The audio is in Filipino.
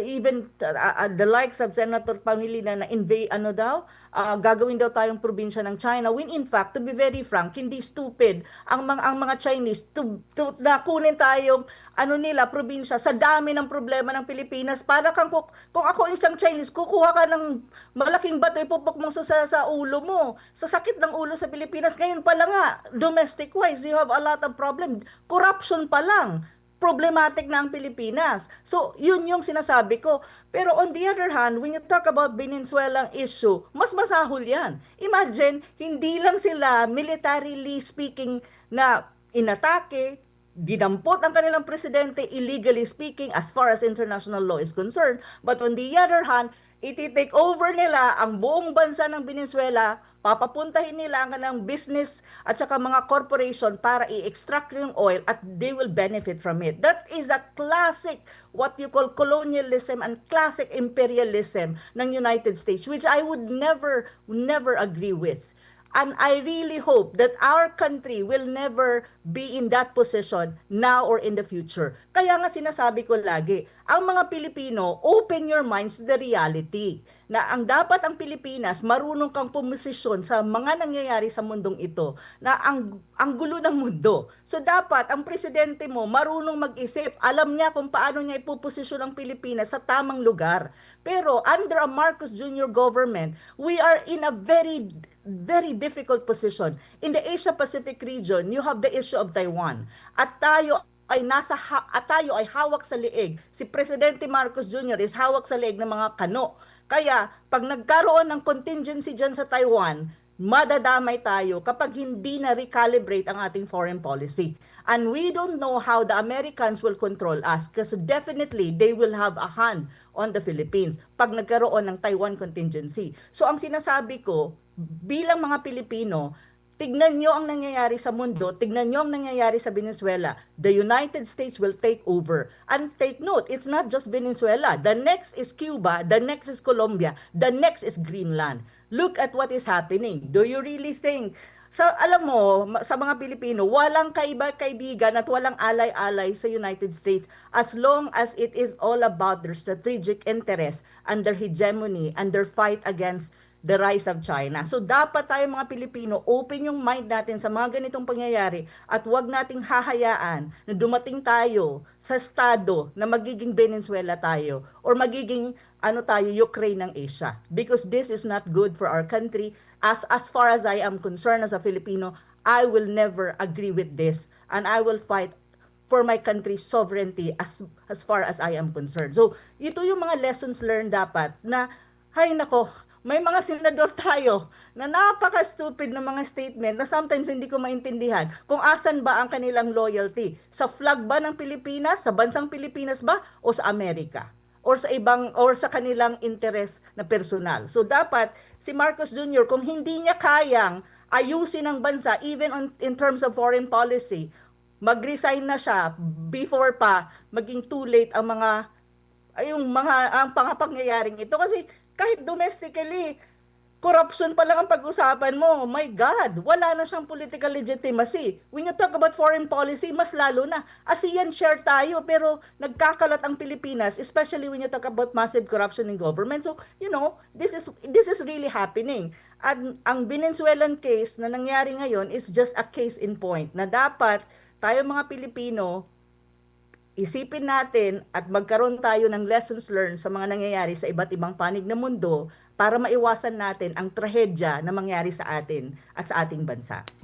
even the likes of Senator Pangilinan na invade gagawin daw tayong probinsya ng China, when in fact, to be very frank, hindi stupid ang mga Chinese to na kunin tayong nila probinsya sa dami ng problema ng Pilipinas. Para kung ako isang Chinese, kukuha ka ng malaking bato, ipupok mo sa ulo mo, sa sakit ng ulo sa Pilipinas. Ngayon pa lang nga, domestic wise, you have a lot of problem. Corruption pa lang, problematic na ang Pilipinas. So, yun yung sinasabi ko. Pero on the other hand, when you talk about Venezuelang issue, mas masahol yan. Imagine, hindi lang sila militarily speaking na inatake, dinampot ang kanilang presidente, illegally speaking, as far as international law is concerned. But on the other hand, iti-take over nila ang buong bansa ng Venezuela, papapuntahin nila ang kanilang business at saka mga corporation para i-extract yung oil at they will benefit from it. That is a classic, what you call colonialism and classic imperialism ng United States, which I would never agree with. And I really hope that our country will never be in that position now or in the future. Kaya nga sinasabi ko lagi, ang mga Pilipino, open your minds to the reality na ang dapat ang Pilipinas, marunong kang pumosisyon sa mga nangyayari sa mundong ito, na ang gulo ng mundo. So dapat ang presidente mo marunong mag-isip, alam niya kung paano niya ipuposisyon ang Pilipinas sa tamang lugar. Pero under a Marcos Jr. government, we are in a very difficult position. In the Asia-Pacific region, you have the issue of Taiwan. At tayo ay hawak sa liig. Si Presidente Marcos Jr. is hawak sa liig ng mga kano. Kaya, pag nagkaroon ng contingency dyan sa Taiwan, madadamay tayo kapag hindi na recalibrate ang ating foreign policy. And we don't know how the Americans will control us because definitely they will have a hand on the Philippines pag nagkaroon ng Taiwan contingency. So ang sinasabi ko, bilang mga Pilipino, tignan nyo ang nangyayari sa mundo, tignan nyo ang nangyayari sa Venezuela. The United States will take over. And take note, it's not just Venezuela. The next is Cuba, the next is Colombia, the next is Greenland. Look at what is happening. Do you really think, alam mo, sa mga Pilipino, walang kaibigan at walang alay-alay sa United States as long as it is all about their strategic interest and their hegemony and their fight against the rise of China. So dapat tayo mga Pilipino, open yung mind natin sa mga ganitong pangyayari at wag nating hahayaan na dumating tayo sa estado na magiging Venezuela tayo or magiging Ukraine ng Asia. Because this is not good for our country. As far as I am concerned as a Filipino, I will never agree with this and I will fight for my country's sovereignty as far as I am concerned. So ito yung mga lessons learned dapat na, hay nako, may mga senador tayo na napaka-stupid ng mga statement na sometimes hindi ko maintindihan kung asan ba ang kanilang loyalty. Sa flag ba ng Pilipinas, sa bansang Pilipinas ba, o sa Amerika? Or sa kanilang interes na personal. So dapat si Marcos Jr., kung hindi niya kayang ayusin ang bansa, even in terms of foreign policy, mag-resign na siya before pa maging too late ang pangapangyayaring ito. Kasi kahit domestically, corruption pa lang ang pag-usapan mo. My God, wala na siyang political legitimacy. When you talk about foreign policy, mas lalo na. ASEAN share tayo, pero nagkakalat ang Pilipinas, especially when you talk about massive corruption in government. So, this is really happening. At ang Venezuelan case na nangyari ngayon is just a case in point na dapat tayo mga Pilipino, isipin natin at magkaroon tayo ng lessons learned sa mga nangyayari sa iba't ibang panig ng mundo para maiwasan natin ang trahedya na mangyari sa atin at sa ating bansa.